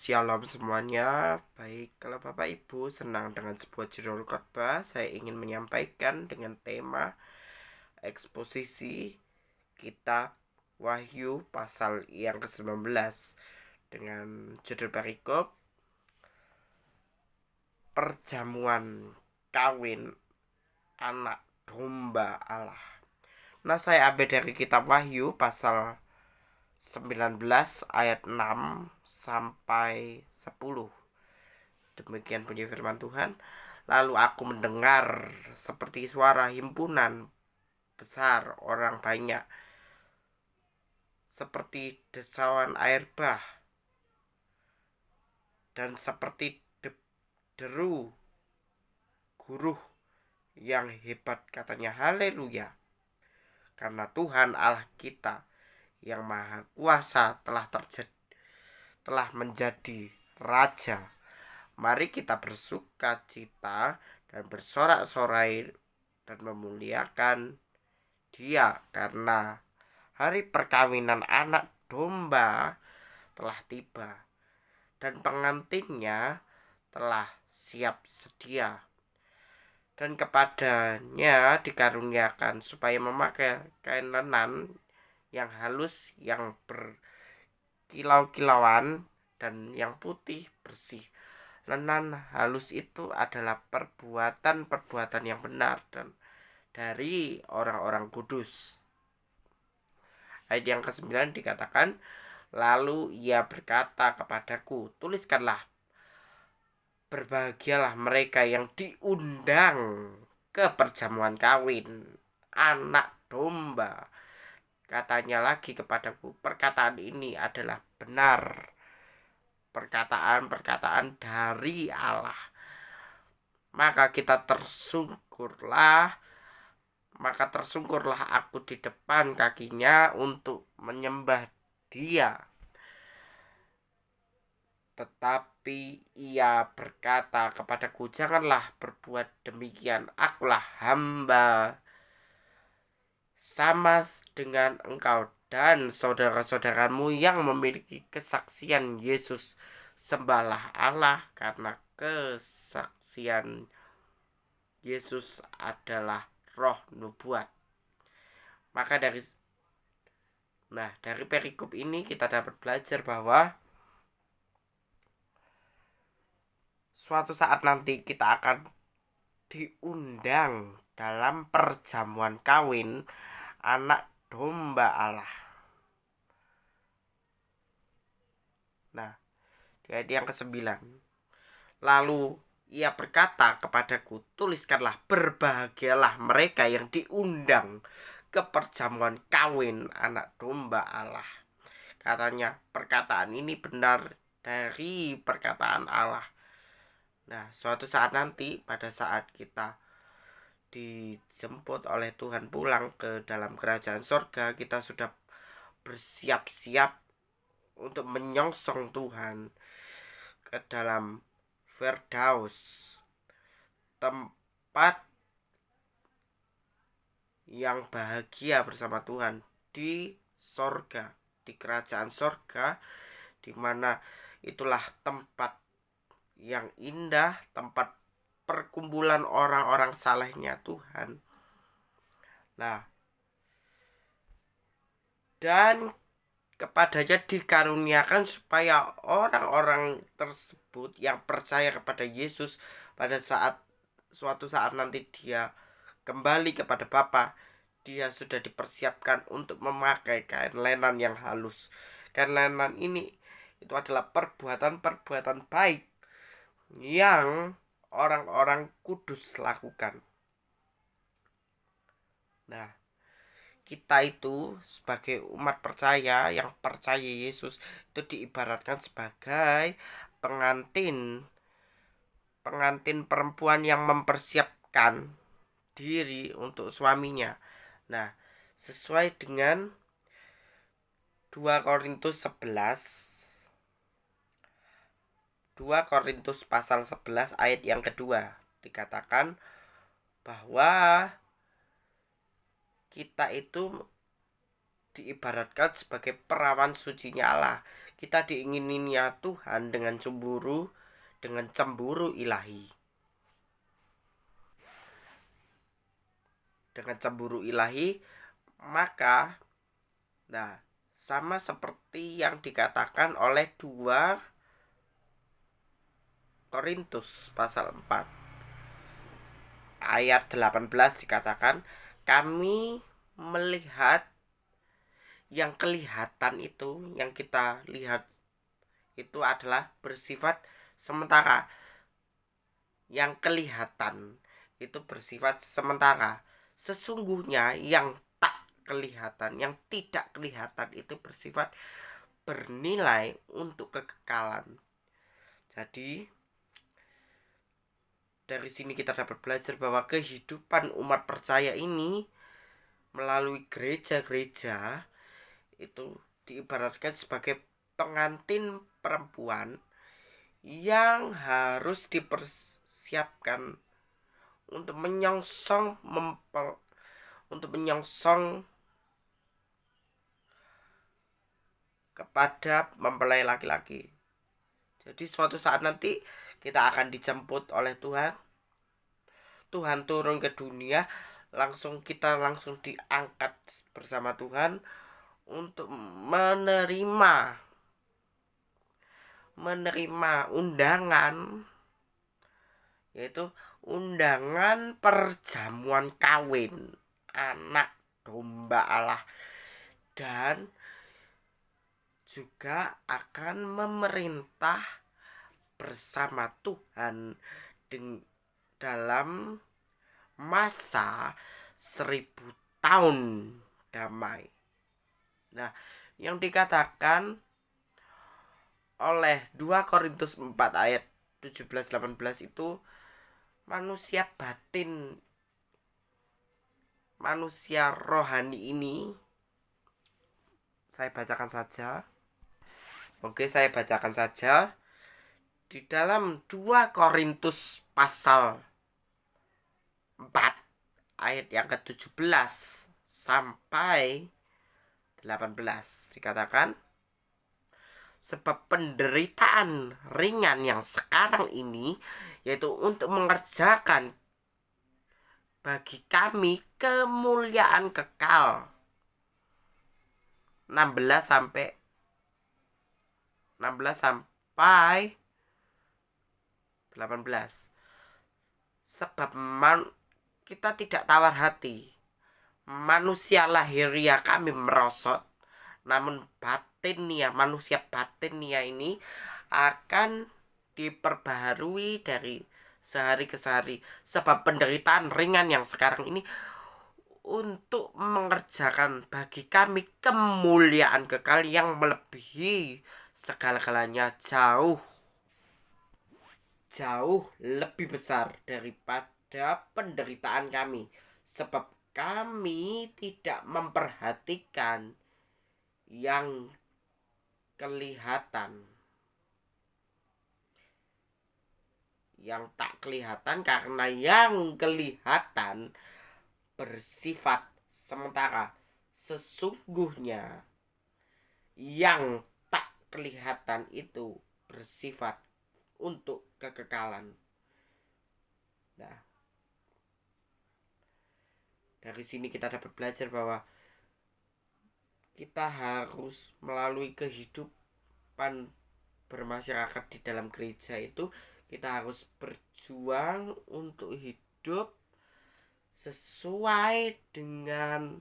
Shalom semuanya. Baik, kalau Bapak Ibu senang dengan sebuah judul khotbah, saya ingin menyampaikan dengan tema eksposisi kitab Wahyu pasal yang ke-19 dengan judul perikop perjamuan kawin anak domba Allah. Nah, saya ambil dari kitab Wahyu pasal 19 ayat 6 sampai 10. Demikian bunyi firman Tuhan. Lalu aku mendengar seperti suara himpunan besar orang banyak, seperti desauan air bah, dan seperti deru guruh yang hebat, katanya, haleluya, karena Tuhan Allah kita yang maha kuasa telah menjadi raja. Mari kita bersuka cita dan bersorak-sorai dan memuliakan Dia, karena hari perkawinan anak domba telah tiba dan pengantinnya telah siap sedia, dan kepadanya dikaruniakan supaya memakai kain lenan yang halus, yang berkilau-kilauan, dan yang putih bersih. Lenan halus itu adalah perbuatan-perbuatan yang benar dan dari orang-orang kudus. Ayat yang ke-9 dikatakan, lalu ia berkata kepadaku, tuliskanlah, berbahagialah mereka yang diundang ke perjamuan kawin anak domba. Katanya lagi kepadaku, perkataan ini adalah benar, perkataan-perkataan dari Allah. Maka tersungkurlah aku di depan kakinya untuk menyembah Dia. Tetapi ia berkata kepadaku, janganlah berbuat demikian. Akulah hamba sama dengan engkau dan saudara-saudaramu yang memiliki kesaksian Yesus. Sembahlah Allah, karena kesaksian Yesus adalah roh nubuat. Maka dari perikop ini kita dapat belajar bahwa suatu saat nanti kita akan diundang dalam perjamuan kawin anak domba Allah. Nah, di ayat yang ke-9, lalu ia berkata kepadaku, tuliskanlah, berbahagialah mereka yang diundang ke perjamuan kawin anak domba Allah. Katanya, perkataan ini benar dari perkataan Allah. Nah, suatu saat nanti, pada saat kita dijemput oleh Tuhan pulang ke dalam kerajaan sorga, kita sudah bersiap-siap untuk menyongsong Tuhan ke dalam Firdaus, tempat yang bahagia bersama Tuhan di sorga, di kerajaan sorga, di mana itulah tempat yang indah, tempat perkumpulan orang-orang salehnya Tuhan. Nah, dan kepadanya dikaruniakan supaya orang-orang tersebut yang percaya kepada Yesus pada suatu saat nanti dia kembali kepada Bapa, dia sudah dipersiapkan untuk memakai kain lenan yang halus. Kain lenan ini itu adalah perbuatan-perbuatan baik yang orang-orang kudus lakukan. Nah, kita itu sebagai umat percaya yang percaya Yesus itu diibaratkan sebagai pengantin perempuan yang mempersiapkan diri untuk suaminya. Nah, sesuai dengan 2 Korintus pasal 11 ayat yang kedua dikatakan bahwa kita itu diibaratkan sebagai perawan sucinya Allah. Kita diingininya Tuhan dengan cemburu ilahi. Dengan cemburu ilahi, maka sama seperti yang dikatakan oleh 2 Korintus pasal 4 ayat 18 dikatakan, kami melihat yang kelihatan itu, yang kita lihat itu adalah bersifat sementara. Yang kelihatan itu bersifat sementara. Sesungguhnya yang tak kelihatan, yang tidak kelihatan itu bersifat bernilai untuk kekekalan. Jadi dari sini kita dapat belajar bahwa kehidupan umat percaya ini melalui gereja-gereja itu diibaratkan sebagai pengantin perempuan yang harus dipersiapkan untuk menyongsong kepada mempelai laki-laki. Jadi suatu saat nanti kita akan dijemput oleh Tuhan. Tuhan turun ke dunia, kita langsung diangkat bersama Tuhan untuk menerima undangan, yaitu undangan perjamuan kawin anak domba Allah, dan juga akan memerintah bersama Tuhan dalam masa 1000 tahun damai. Nah, yang dikatakan oleh 2 Korintus 4 ayat 17-18 itu manusia batin, manusia rohani ini, saya bacakan saja. Saya bacakan saja di dalam 2 Korintus pasal 4 ayat yang ke-17 sampai 18 dikatakan, sebab penderitaan ringan yang sekarang ini yaitu untuk mengerjakan bagi kami kemuliaan kekal. 16 sampai 18. Sebab kita tidak tawar hati. Manusia lahiriah kami merosot, namun manusia batinia ini akan diperbaharui dari sehari ke sehari. Sebab penderitaan ringan yang sekarang ini untuk mengerjakan bagi kami kemuliaan kekal yang melebihi segala-galanya, jauh lebih besar daripada penderitaan kami. Sebab kami tidak memperhatikan yang kelihatan, yang tak kelihatan, karena yang kelihatan bersifat sementara. Sesungguhnya yang tak kelihatan itu bersifat untuk kekekalan. Nah, dari sini kita dapat belajar bahwa kita harus melalui kehidupan bermasyarakat di dalam gereja itu, kita harus berjuang untuk hidup sesuai dengan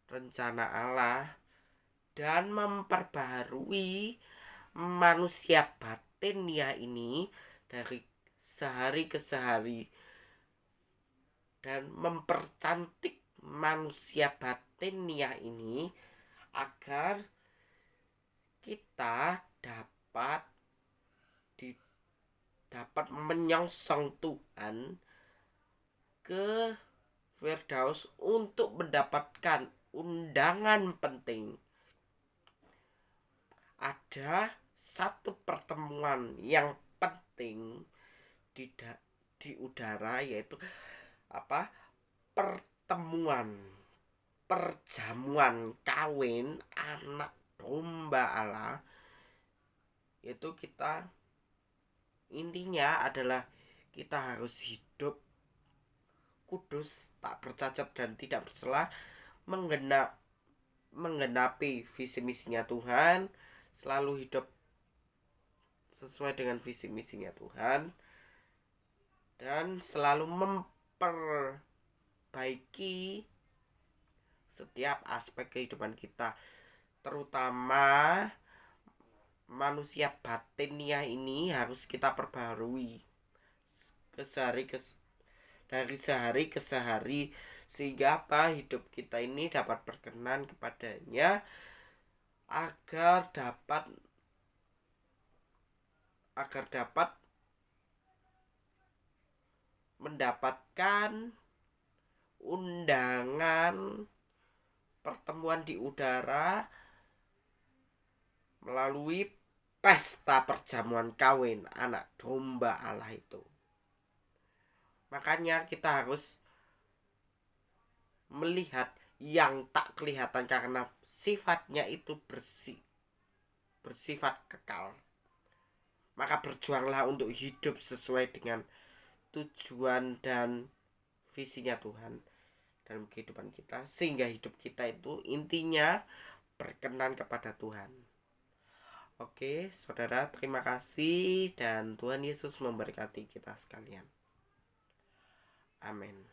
rencana Allah dan memperbaharui manusia batinnya ini dari sehari ke sehari, dan mempercantik manusia batinnya ini agar kita dapat menyongsong Tuhan ke Firdaus untuk mendapatkan undangan penting. Ada satu pertemuan yang penting di udara, yaitu pertemuan perjamuan kawin anak domba Allah, itu kita intinya adalah kita harus hidup kudus, tak bercacat dan tidak bersalah, menggenapi visi misinya Tuhan, selalu hidup sesuai dengan visi misinya Tuhan, dan selalu memperbaiki setiap aspek kehidupan kita, terutama manusia batiniah ini harus kita perbarui dari sehari ke sehari, sehingga apa, hidup kita ini dapat berkenan kepadanya, agar dapat mendapatkan undangan pertemuan di udara melalui pesta perjamuan kawin anak domba Allah itu. Makanya kita harus melihat yang tak kelihatan karena sifatnya itu bersifat kekal. Maka berjuanglah untuk hidup sesuai dengan tujuan dan visinya Tuhan dalam kehidupan kita, sehingga hidup kita itu intinya berkenan kepada Tuhan. Oke, saudara, terima kasih dan Tuhan Yesus memberkati kita sekalian. Amin.